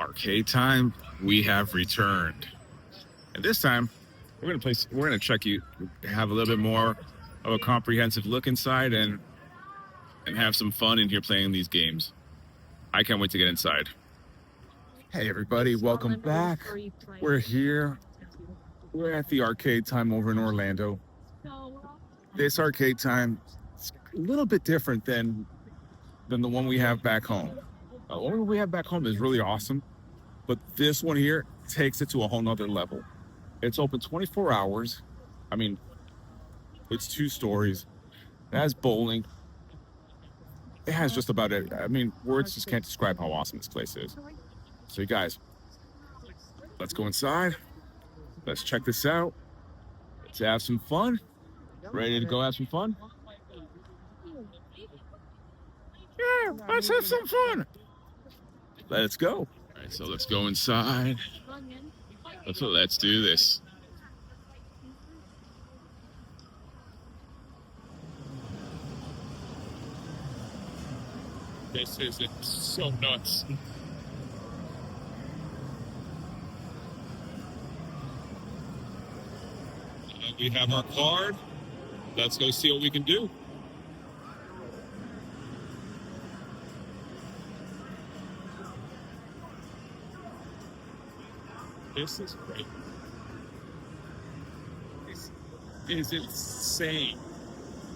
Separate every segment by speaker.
Speaker 1: Arcade time, we have returned. And this time, we're gonna check you, have a little bit more of a comprehensive look inside and have some fun in here playing these games. I can't wait to get inside. Hey everybody, welcome back. We're here. We're at the arcade time over in Orlando. This arcade time is a little bit different than the one we have back home. The one we have back home is really awesome, but this one here takes it to a whole nother level. It's open 24 hours. I mean, it's 2 stories. It has bowling. It has just about it. I mean, words just can't describe how awesome this place is. So you guys, let's go inside. Let's check this out. Let's have some fun. Ready to go have some fun? Yeah, let's have some fun. Let's go. All right, so let's go inside. Let's do this. This is so nuts. We have our card. Let's go see what we can do. This is great. This is insane.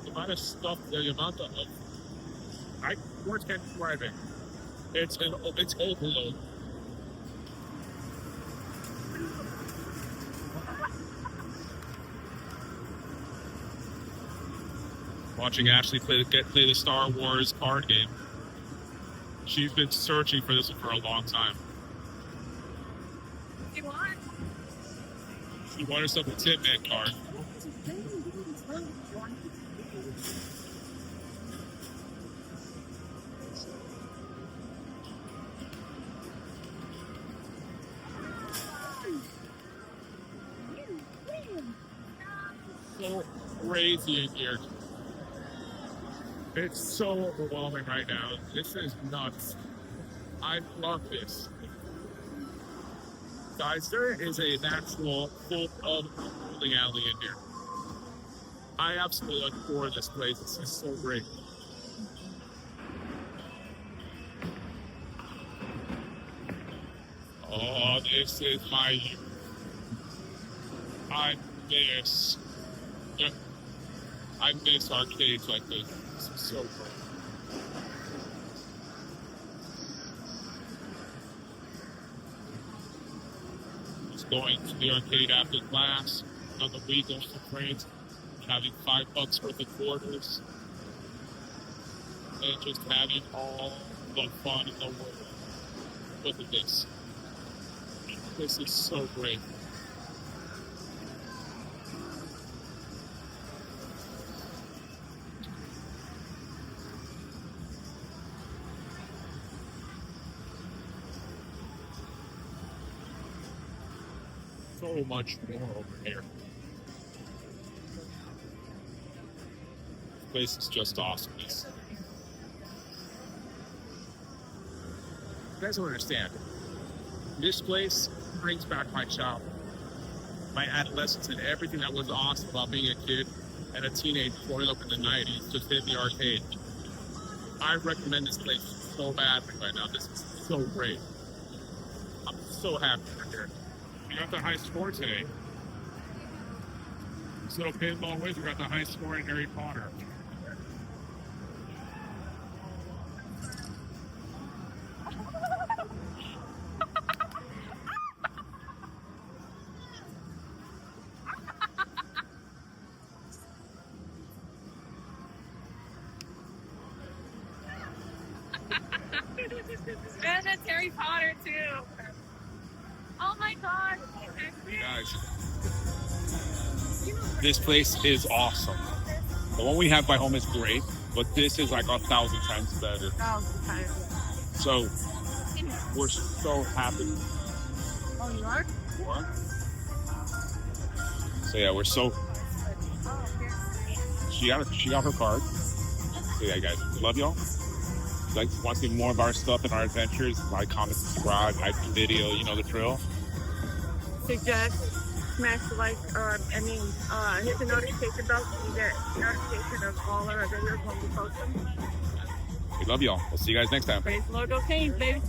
Speaker 1: The amount of stuff, the amount of words can't describe it. It's overload. Watching Ashley play the Star Wars card game. She's been searching for this one for a long time. She won herself a Tin Man card. So crazy in here. It's so overwhelming right now. This is nuts. I love this. Guys, there is an actual full of bowling alley in here. I absolutely adore this place. This is so great. Oh, this is my youth. I miss arcades like this. This is so great. Going to the arcade after class on the weekends for friends, having $5 worth of quarters, and just having all the fun in the world. Look at this. This is so great. So much more over here. This place is just awesome. You guys don't understand. This place brings back my childhood, my adolescence, and everything that was awesome about being a kid and a teenager growing up in the 90s, just in the arcade. I recommend this place so badly right now. This is so great. I'm so happy we're here. We got the high score today. So pinball wins, we got the high score in Harry Potter.
Speaker 2: And that's Harry Potter too. Oh my god.
Speaker 1: Guys, this place is awesome. The one we have by home is great, but this is like 1,000 times better.
Speaker 2: 1,000 times.
Speaker 1: So we're so happy.
Speaker 2: Oh, you are?
Speaker 1: What? So yeah, we're so. She got her card. So yeah, guys, love y'all. like want to see more of our stuff and our adventures, like, comment, subscribe, like the video, you know the drill.
Speaker 2: Suggest, smash the like, hit the notification bell so you get notification of all our videos when we post them.
Speaker 1: We love y'all. We'll see you guys next time.
Speaker 2: Praise the Lord, go Canes, baby.